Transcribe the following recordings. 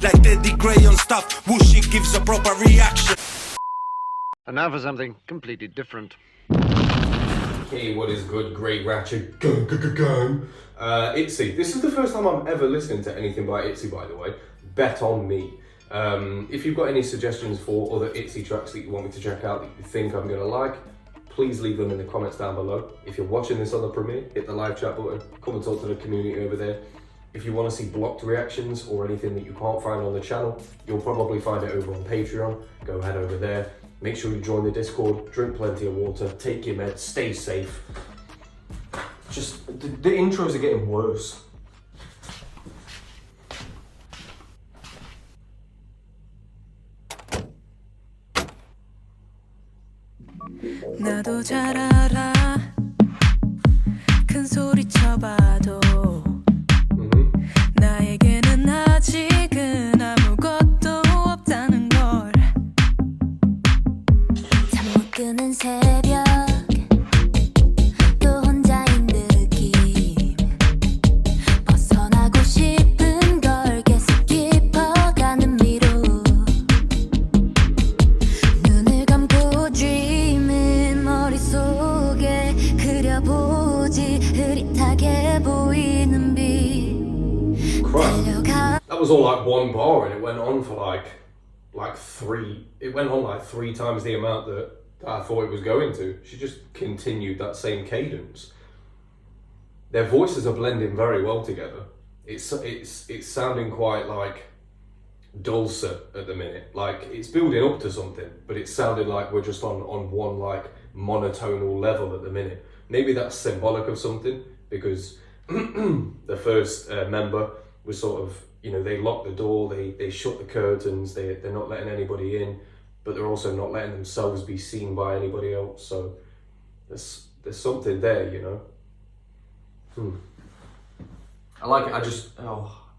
Like TeddyGrey on stuff, Whooshy gives a proper reaction. And now for something completely different. Hey, what is good, Grey Ratchet gang? ITZY. This is the first time I'm ever listening to anything by ITZY, by the way. Bet on me. If you've got any suggestions for other ITZY tracks that you want me to check out that you think I'm gonna like, please leave them in the comments down below. If you're watching this on the premiere, hit the live chat button, come and talk to the community over there. If you want to see blocked reactions or anything that you can't find on the channel, you'll probably find it over on Patreon. Go ahead over there. Make sure you join the Discord, drink plenty of water, take your meds, stay safe. Just, the intros are getting worse. 나도 잘 알아 큰 소리 쳐봐도 나에게는 아직은 아무것도 없다는 걸 잠 못 드는 새벽 또 혼자인 느낌 벗어나고 싶은 걸 계속 깊어가는 미로 눈을 감고 dreaming 머릿속에 그려보지 흐릿하게 보이는 빛 That was all like one bar and it went on for like three. It went on like 3 times the amount that I thought it was going to. She just continued that same cadence. Their voices are blending very well together. It's sounding quite like dulcet at the minute. Like it's building up to something, but it's sounding like we're just on one like monotonal level at the minute. Maybe that's symbolic of something because the first member was sort of, you know, they lock the door, they shut the curtains, they're not letting anybody in, but they're also not letting themselves be seen by anybody else. So there's something there, you know. I like it.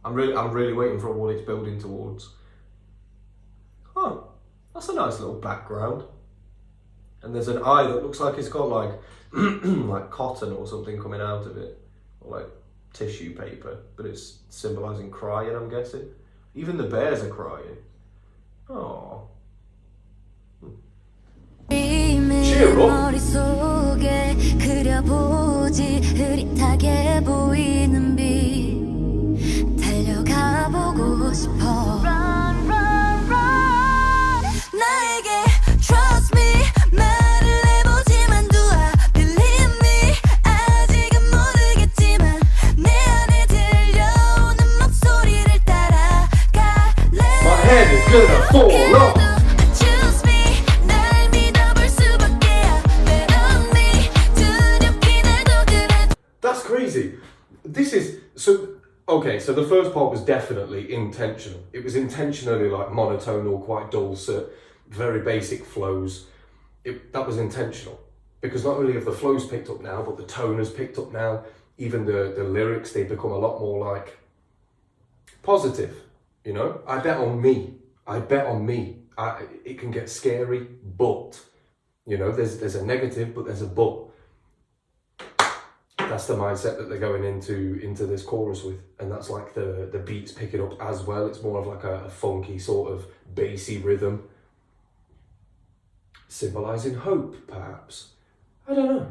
I'm really waiting for what it's building towards. Oh, that's a nice little background. And there's an eye that looks like it's got like like cotton or something coming out of it, or like tissue paper, but it's symbolizing crying, I'm guessing. Even the bears are crying. Oh. Cheer up. Trust me. Gonna fall off. That's crazy. This is so okay. So the first part was definitely intentional. It was intentionally like monotonal, quite dulcet, very basic flows. That was intentional because not only have the flows picked up now, but the tone has picked up now. Even the lyrics, they become a lot more like positive. You know, I bet on me. It can get scary, but, you know, there's a negative, but there's a but. That's the mindset that they're going into this chorus with. And that's like the beats pick it up as well. It's more of like a funky sort of bassy rhythm. Symbolizing hope, perhaps. I don't know.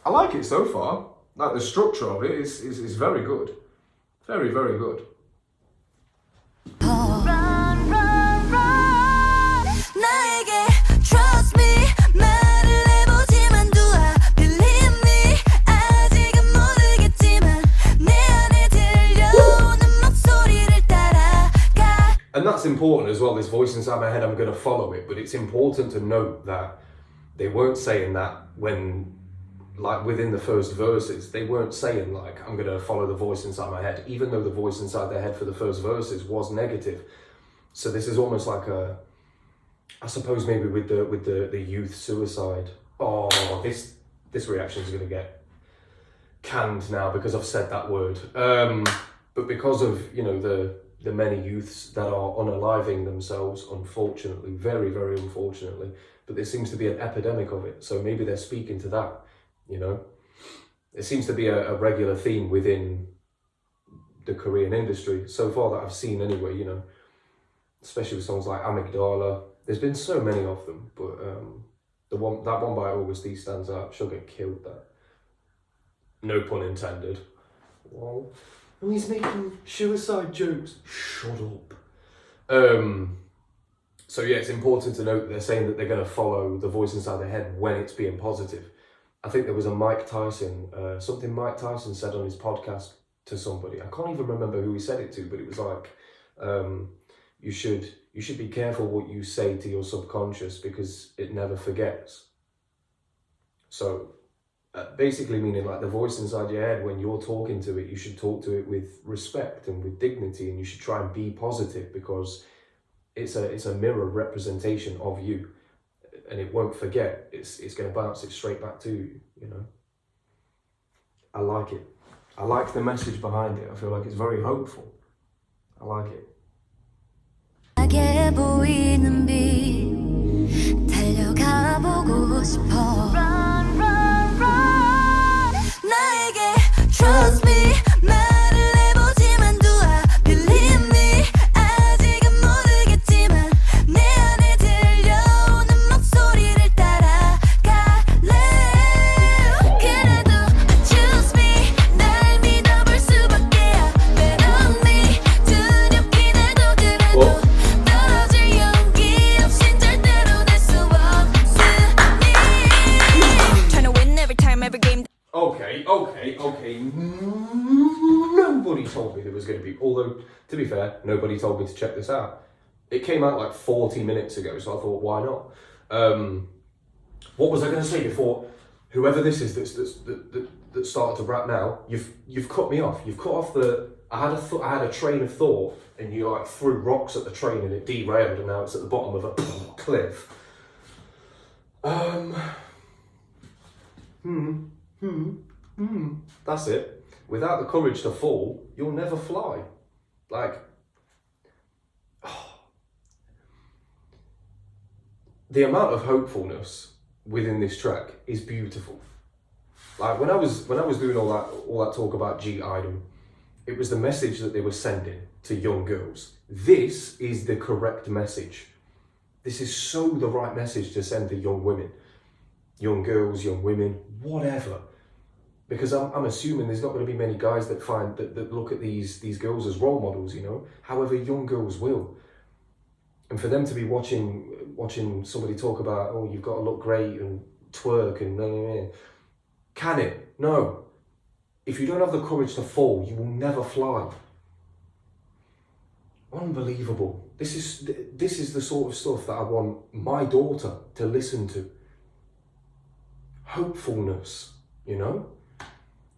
I like it so far. Like the structure of it is very good. Very, very good. And that's important as well, this voice inside my head, I'm going to follow it, but it's important to note that they weren't saying that when, like within the first verses, they weren't saying like, I'm going to follow the voice inside my head, even though the voice inside their head for the first verses was negative. So this is almost like I suppose maybe with the youth suicide. Oh, this reaction is going to get canned now because I've said that word. But because of, you know, the many youths that are unaliving themselves, unfortunately, very, very unfortunately, but there seems to be an epidemic of it. So maybe they're speaking to that, you know. It seems to be a regular theme within the Korean industry so far that I've seen anyway, you know, especially with songs like Amygdala. There's been so many of them, but that one by August E stands out. She'll get killed there. No pun intended. Wow. Oh, he's making suicide jokes. Shut up. So yeah, it's important to note that they're saying that they're going to follow the voice inside their head when it's being positive. I think there was a Mike Tyson, something Mike Tyson said on his podcast to somebody. I can't even remember who he said it to, but it was like, you should be careful what you say to your subconscious because it never forgets. So basically meaning like the voice inside your head, when you're talking to it, you should talk to it with respect and with dignity, and you should try and be positive because it's a mirror representation of you, and it won't forget. It's going to bounce it straight back to you, you know. I like it. I like the message behind it. I feel like it's very hopeful. I like it. 하게 보이는 빛 달려가 보고 싶어 Run, run, run 나에게 Trust me 말을 해보지만 Do I believe me 아직은 모르겠지만 내 안에 들려오는 목소리를 따라갈래 그래도 Choose me 날 믿어볼 수밖에야 Bet on me 두렵긴 해도 그래도 Okay. Nobody told me there was going to be, although, to be fair, nobody told me to check this out. It came out like 40 minutes ago, so I thought, why not? What was I going to say before? Whoever this is that started to rap now, you've cut me off. You've cut off the... I had a train of thought, and you like threw rocks at the train and it derailed, and now it's at the bottom of a cliff. That's it. Without the courage to fall, you'll never fly. Like, the amount of hopefulness within this track is beautiful. Like when I was doing all that talk about G Idol, it was the message that they were sending to young girls. This is the correct message. This is so the right message to send to young women, young girls, young women, whatever. Because I'm assuming there's not going to be many guys that look at these girls as role models, you know. However, young girls will. And for them to be watching somebody talk about, oh, you've got to look great and twerk and can it? No. If you don't have the courage to fall, you will never fly. Unbelievable. This is the sort of stuff that I want my daughter to listen to. Hopefulness, you know?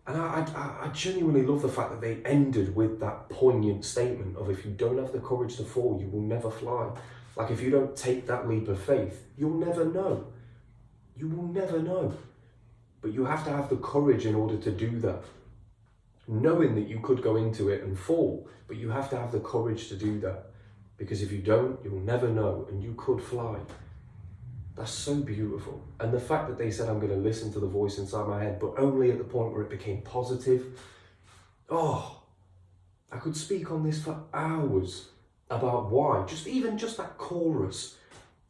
And I genuinely love the fact that they ended with that poignant statement of if you don't have the courage to fall, you will never fly. Like if you don't take that leap of faith, you'll never know. You will never know. But you have to have the courage in order to do that. Knowing that you could go into it and fall, but you have to have the courage to do that. Because if you don't, you'll never know, and you could fly. That's so beautiful. And the fact that they said, I'm going to listen to the voice inside my head, but only at the point where it became positive. Oh, I could speak on this for hours about why. Just that chorus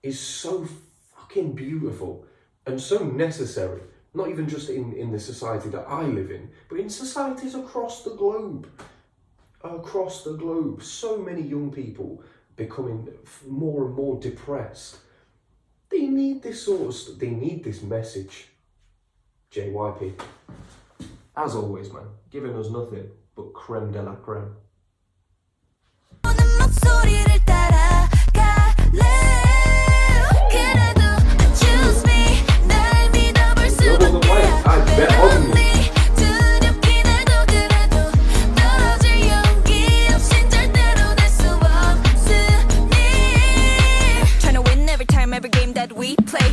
is so fucking beautiful and so necessary. Not even just in the society that I live in, but in societies across the globe. Across the globe. So many young people becoming more and more depressed. They need this sort of stuff. They need this message. JYP. As always, man, giving us nothing but creme de la creme. I bet on you.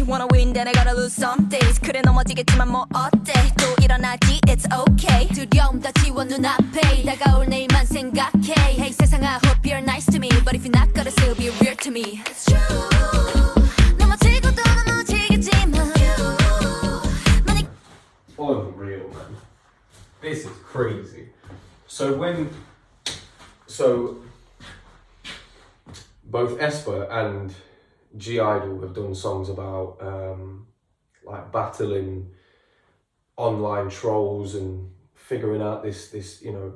Wanna win, then I gotta lose some days. 그래 넘어지겠지만 뭐 어때? 또 일어나지, it's okay. 두려움 다 지워 눈앞에 다가올 내일만 생각해. Hey 세상아, hope you're nice to me, but if you're not gonna still be real to me. It's true. 넘어지고 또 넘어지겠지만. Unreal, man. This is crazy. So when So both Esper and G-Idol have done songs about like battling online trolls and figuring out this you know,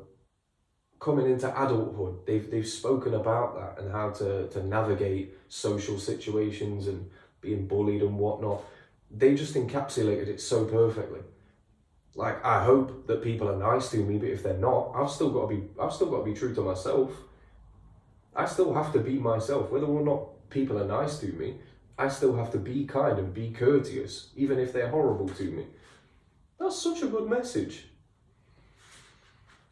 coming into adulthood. They've spoken about that and how to navigate social situations and being bullied and whatnot. They just encapsulated it so perfectly. Like, I hope that people are nice to me, but if they're not, I've still got to be true to myself. I still have to be myself, whether or not people are nice to me. I still have to be kind and be courteous, even if they're horrible to me. That's such a good message.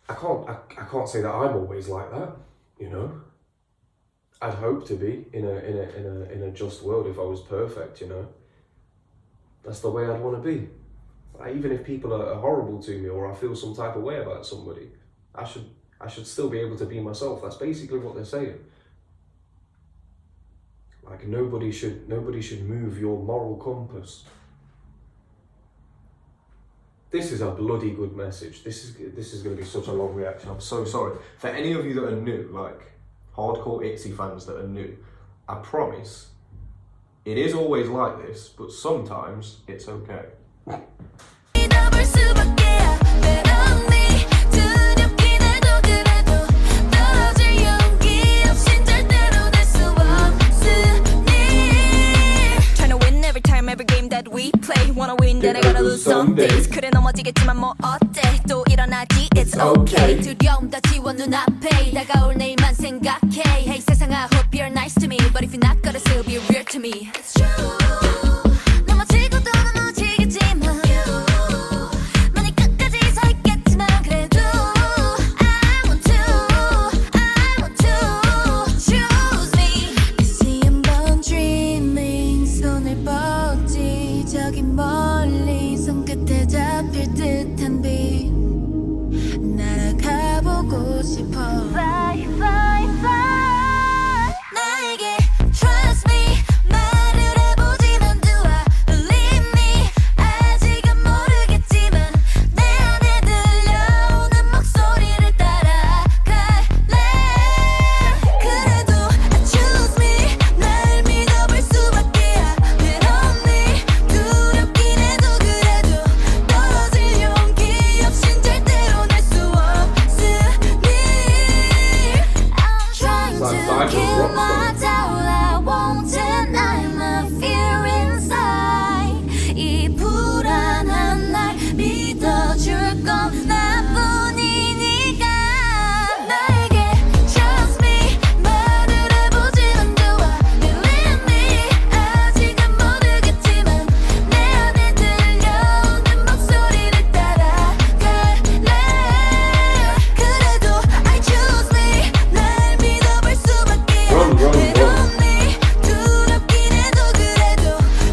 I can't say that I'm always like that, you know. I'd hope to be in a just world if I was perfect, you know. That's the way I'd want to be. Even if people are horrible to me or I feel some type of way about somebody, I should still be able to be myself. That's basically what they're saying. Like, nobody should move your moral compass. This is a bloody good message. This is going to be such a long reaction. I'm so sorry. For any of you that are new, like hardcore ITZY fans that are new, I promise it is always like this, but sometimes it's okay. Wanna win, then I gotta lose some days. 그래 넘어지겠지만 뭐 어때? 또 일어나지, it's okay. 두려움 다 지워 눈앞에 다가올 내일만 생각해. Hey 세상, I hope you're nice to me, but if you're not gonna still be real to me. It's true. 넘어지고 또 넘어지겠지만 많이 끝까지 서 있겠지만 그래도 I want to choose me. 다시 한번 dreaming 손을 뻗지 저기 멀리 손끝에 잡힐 듯한 빛 날아가 보고 싶어. Fly, fly, fly. 나에게 trust me 말을 해보지만 do I believe me 아직은 모르겠지만 내 안에 들려오는 목소리를 따라갈래. 그래도 I choose me 날 믿어볼 수밖에 I've on me 두렵긴 해도 그래도 떨어질 용기 없인 절대로 낼 수 없으니 I'm trying to kill my doubt I won't deny my fear inside 이 불안한 날 믿어줄 건 나뿐이니까 나에게 trust me 말을 해보지만 do I believe me 아직은 모르겠지만 내 안에 들려오는 목소리를 따라갈래. 그래도 I choose me 날 믿어볼 수밖에 Run, run, run. on me 두렵긴 해도 그래도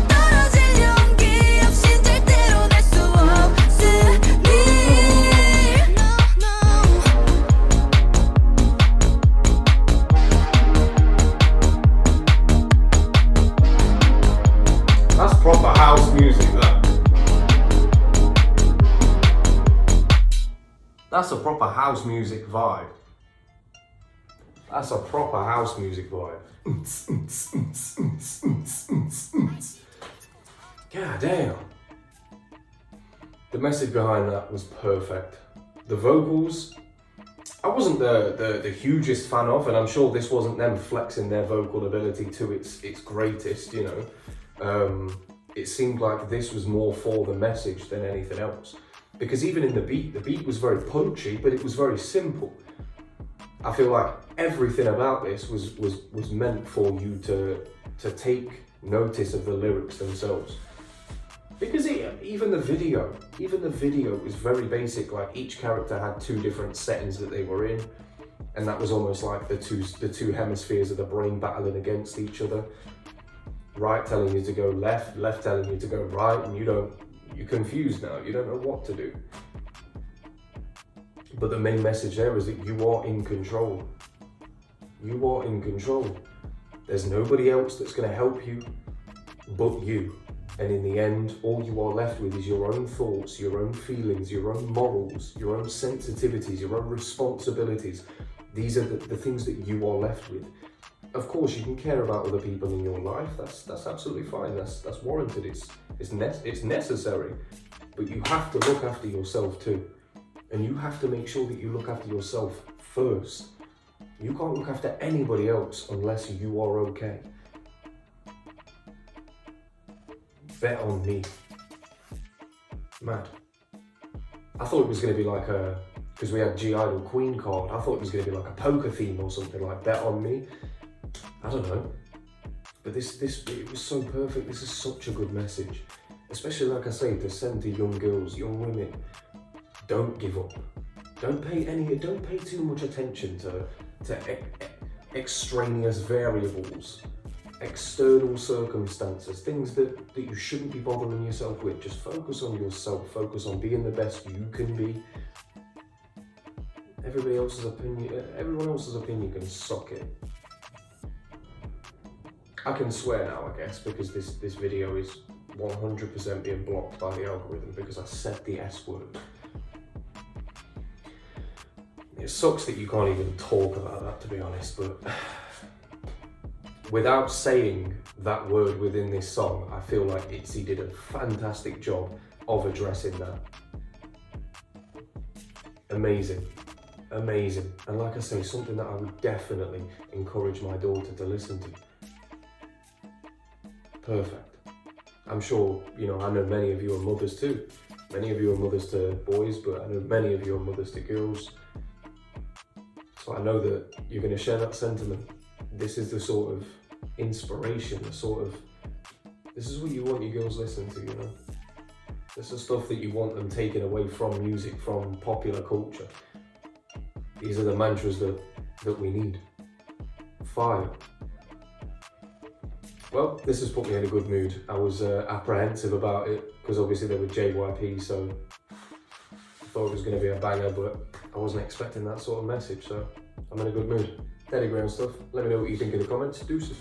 떨어질 용기 없인 절대로 낼 수 없으니 That's proper house music, that. That's a proper house music vibe. That's a proper house music vibe. God damn. The message behind that was perfect. The vocals, I wasn't the hugest fan of, and I'm sure this wasn't them flexing their vocal ability to its greatest, you know. It seemed like this was more for the message than anything else. Because even in the beat was very punchy, but it was very simple. I feel like everything about this was meant for you to take notice of the lyrics themselves. Because even the video was very basic. Like, each character had two different settings that they were in, and that was almost like the two hemispheres of the brain battling against each other. Right telling you to go left, left telling you to go right, and you're confused now. You don't know what to do. But the main message there is that you are in control. You are in control. There's nobody else that's going to help you but you. And in the end, all you are left with is your own thoughts, your own feelings, your own morals, your own sensitivities, your own responsibilities. These are the things that you are left with. Of course, you can care about other people in your life. That's absolutely fine. That's warranted. It's necessary. But you have to look after yourself too, and you have to make sure that you look after yourself first. You can't look after anybody else unless you are okay. Bet on me. Mad. I thought it was going to be like because we had G Idol Queen card, I thought it was going to be like a poker theme or something, like bet on me. I don't know. But it was so perfect. This is such a good message. Especially, like I say, to send to young girls, young women. Don't give up. Don't pay too much attention to extraneous variables, external circumstances, things that you shouldn't be bothering yourself with. Just focus on yourself, focus on being the best you can be. Everyone else's opinion can suck it. I can swear now, I guess, because this video is 100% being blocked by the algorithm because I said the S word. It sucks that you can't even talk about that, to be honest, but without saying that word within this song, I feel like ITZY did a fantastic job of addressing that. Amazing. Amazing. And like I say, something that I would definitely encourage my daughter to listen to. Perfect. I'm sure, I know many of you are mothers too. Many of you are mothers to boys, but I know many of you are mothers to girls. So I know that you're going to share that sentiment. This is the sort of inspiration, this is what you want your girls listening to, This is stuff that you want them taken away from music, from popular culture. These are the mantras that we need. Fire. Well, this has put me in a good mood. I was apprehensive about it because obviously they were JYP, so I thought it was going to be a banger, but I wasn't expecting that sort of message, so I'm in a good mood. TeddyGrey and stuff. Let me know what you think in the comments. Deuces.